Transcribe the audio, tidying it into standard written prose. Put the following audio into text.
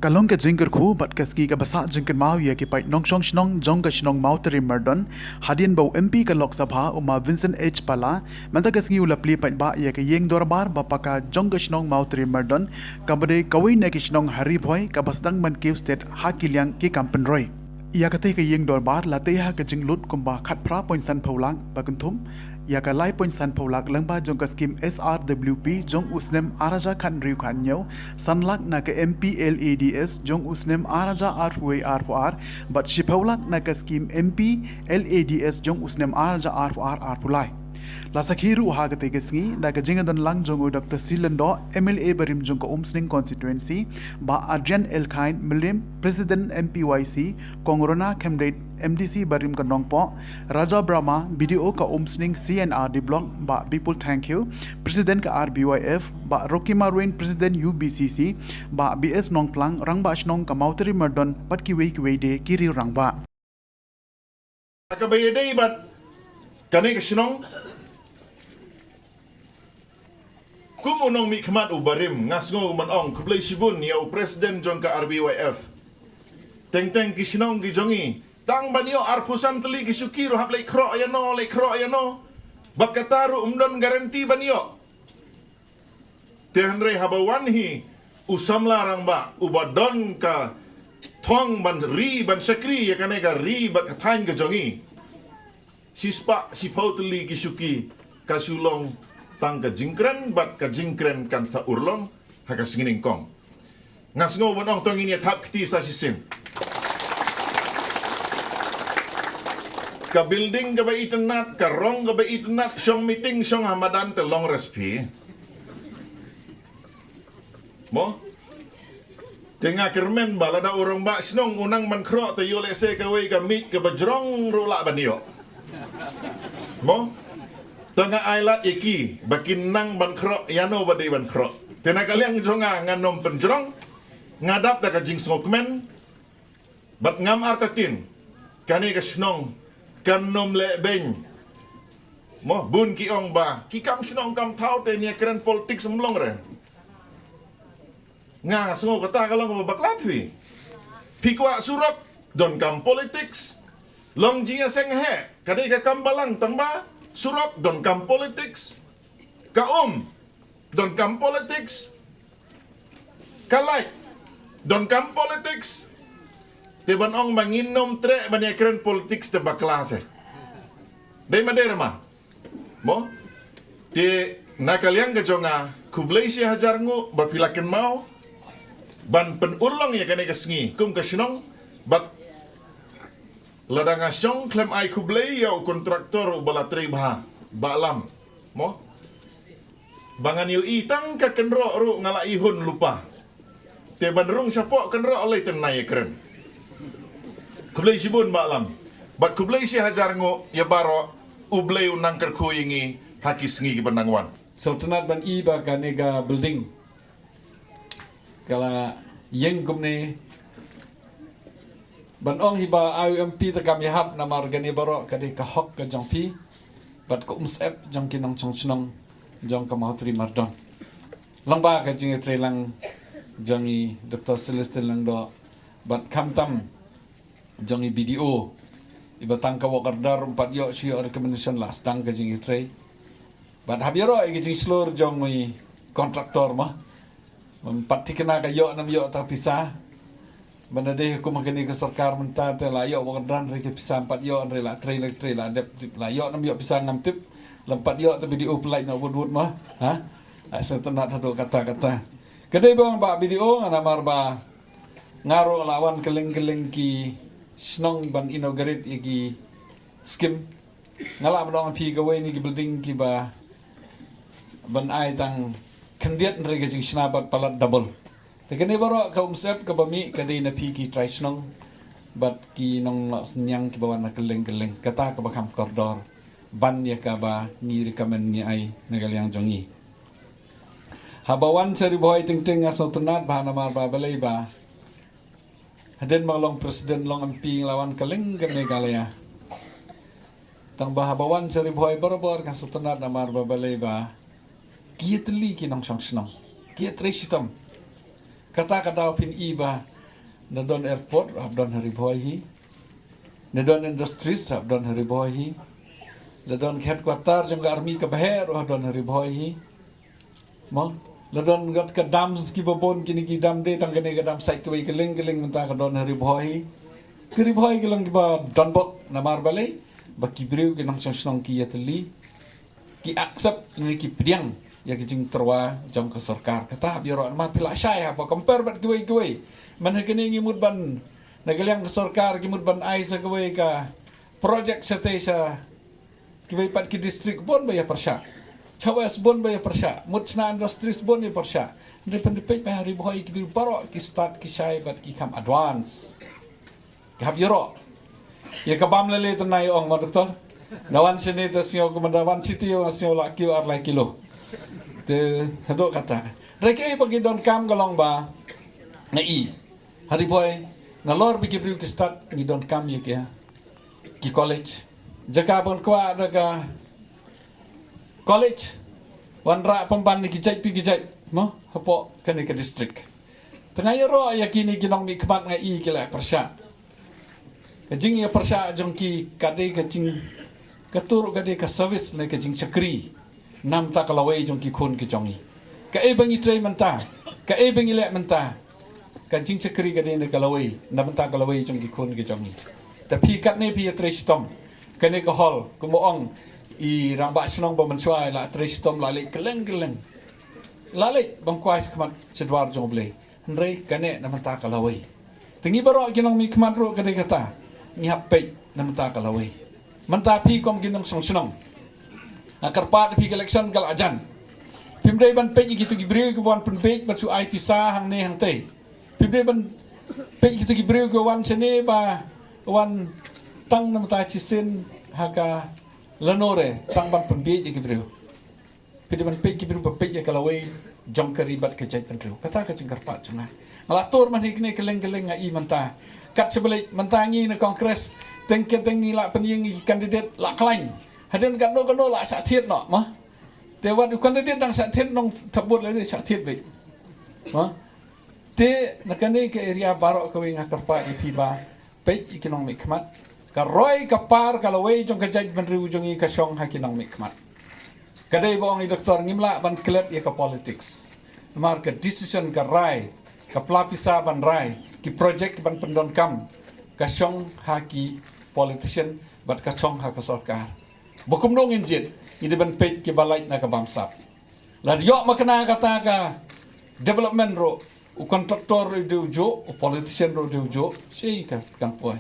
kalong ke jingker khu bat kaski ka basa jingker mau ye ki pai nong shong shnong jong ka shnong mau teri merdon hadin bau MP ka lok sabha uma Vincent H pala manta kaski ula pli pai ba ye ka yeng dorbar bapa ka jong ka shnong mau teri merdon kabade kawai ne ki shnong hari boy ka basdang man kiu state hakilyang ki kampen roi ia kate ka yeng dorbar la te ha ka jinglut kumba khat phra point san phaulang bakunthum ia ka lai point san phulak langba jong ka scheme SRWP jong usnem araja khan riu khan nyau sanlak na ka MPLADS jong usnem araja R4R but shiphulak na ka scheme MPLADS jong usnem araja R4R pulai la sakhiru ha ka te gesngi da ka jinga don lang jong Dr. Silando MLA barim jong ka umsning constituency ba Adrian Elkhain Milim President MPYC Kongrona Khemdate MDC barim ka nongpo Raja Brahma BDO ka umsning CNRD block ba people thank you President ka RBYF ba Rocky Marwin President UBCC ba BS Nongplang rangba shnong ka mauteri merdon pat ki wei de kiri rangba ka bayede bat kani ka shnong kumunong mi khmat ubarim ngasngo manong kublai shibun ya President jong ka RBYF teng kishnong gi jongi tang banyo arpusan teli kisukiro hap lek kro ayano bakataru umdon garanti banyo tehanre habawan hi usamla rangba ubadon ka thong ban ri ban sakri ya kane ka ri bak thain ga jongi sispa sipau teli kisuki kasulong tang ka jingkren bat ka jingkren kan sa urlong haka singining kong ngasngo banong tong ini thap kiti sa sisim ka building ka ba itanat, ka rong ka ba itanat, siyong meeting siyong hamadan te long respi. Mo? Tinga kirmen ba, lada urong ba, sinong unang mankro, te yule se ka way ka meet ka ba jrong rula ba niyo? Mo? Tanga ailat iki, bakin nang mankro, yano ba di mankro? Tinakaliang jonga nganom penjrong, ngadap da ka jing smokmen, bat ngam artatin, kani ka sinong, kanom le beng mo bun ki ong ba ki kam snong kam thau te nia kren politik semlong re nga sngo kata kalong ba baklat wi pikwa surok don kam politics long jia seng he kadai ka kam balang tamba surok don kam politics ka don kam politics kalai don kam politics te ban ong manginom tre ban ekren politics te baklase dai maderma mo te nakaliang ga jonga kublai si hajar ngu bapilaken mau ban pen urlong ya kane kasngi kum ka shnong bat ladanga syong klem ai kublai ya kontraktor balatri bah balam mo bangan yu itang ka kenro ru ngala ihun lupa te ban rung sapok kenro oleh tenai ekren kublai sibun malam bat kublai si hajar ngo ya baro ublai unang kerkuyingi hakis ngi benangwan Sultanat ban iba kanega building kala yeng gumne ban ong hiba IMP takam yahap namar gani baro kade ka hok ka jongpi bat ko umsep jong kinong chongchnong jong ka mautri mardon langba ka jinge trelang jongi Dr. Celestin langdo bat kamtam jongi BDO ibatang ka wakardar umpat yo siyo recommendation last tang ka jing itre bat habiaro igi jing slur jong mi kontraktor mah umpat tikena ka yo nam yo ta pisah banda de ko makani ka sarkar menta te la yo wakardar re ke pisah empat yo re la tre la dep la yo nam yo pisah ngam tip lempat yo ta BDO pelai na wud mah ha asa tenat hado kata-kata kedai bang ba BDO ngana marba ngaro lawan keleng-keleng ki snong ban inaugurate igi skim ngala mdong pi gawe ni ki building ki ba ban ai tang kandiat rega jing snabat palat double tekene baro ka umsep ka bami ka dei na pi ki try snong bat ki nong la senyang ki bawan na keleng-keleng kata ka bakam koridor ban ya ka ba ngi recommend ni ai nagaliang jongi habawan seri boy ting asotunat ba namar ba balai ba haden malong presiden long MP lawan keleng kene galaya tang bahabawan seri boy bor kan sultanat namar babalai ba kietli kinong song snong kiet reshitam kata pin iba Nadon airport Rabdon Haribohi, Nadon industries Rabdon Haribohi, Nadon headquarter jang army ka baher Rabdon Haribohi, mo Nadon got ka dam ki babon kini ki dam de tang kene ka dam sai kwai keling mentah ka don Haribohi, Haribohi kelang ki ba donbot namar balai, ba ki breu ki nong snong ki yatli, ki accept ni ki pdiang ya ki jing terwa jang ka sarkar kata biro ma pila syai apa compare bat kwai man kene ngimut ban nagaliang ka sarkar kimut ban ai sa kwai ka project sa te sa kwai pat ki district bon ba ya persya chawas bon ba ya persya mutna industries bon ya persya independent pa Haribohi ki bir baro ki start ki syai bat ki kam advance ka biro ya ka bam lele tanai ong ma doktor nawan sini ta sio komandawan city yo sio la kiu ar la kilo te hadok kata reke pagi don kam galong ba na i Haribohi na lor bi kibriu ki start ni don kam ye ki college jaka pon kwa daga college wan ra pamban ni ki jai pi ki jai mo hapo kani ka district tengah ro yakini ginong mi kmat nga i kila persya kajing ya persya jong ki kade kajing katur kade ka service na kajing chakri nam ta kalawai jong ki khon ki jongi ka e bangi tray manta ka e bangi le manta ka jing chakri ka de kalawai nam ta kalawai jong ki khon ki jongi ta pi kat ne pi tray stom ka ne ka hol ku mo ong i rang ba snong ba man swai la tray stom la le keleng la le bang kwais kmat sedwar jong ble ndrei ka ne nam ta kalawai tingi baro kinong mi kmat ro ka de kata ni hape nam ta kalawai manta pi kom kinong song akarpat pi election kal ajan pimdai ban pe gitu gibreu ke wan pen pe bat su ai pisah hang ne hang te pimdai ban pe gitu gibreu ke wan sene ba wan tang nam ta chisen haka lanore tang ban pen pe gibreu pimdai ban pe gibreu pe kalawai jong karibat ke jai pen reu kata ka cingkarpat cuma ngalatur man hikne keleng-keleng ngai manta kat sebalik mentangi na kongres tengke-tengi la penying kandidat la klain hadin kan no la sa thiet no ma te wat kandidat dang sa thiet nong thabut le sa thiet be ma te nakane ke area baro ka winga karpa ipiba pe ikinong mikmat ka roy ka par ka laway jong ka jaj ban riu jong i ka syong hakinong mikmat kadai boong i doktor ngimla ban klep ya ka politics mar ka decision ka rai ka plapisa ban rai ki project ban pendon kam ka syong haki politician bat ka chong ha ka sarkar bokum nong injit ini ban page ki balai na ka bamsap la yo makna kata ka development ro u kontraktor ro de ujo u politician ro de ujo sei kan poi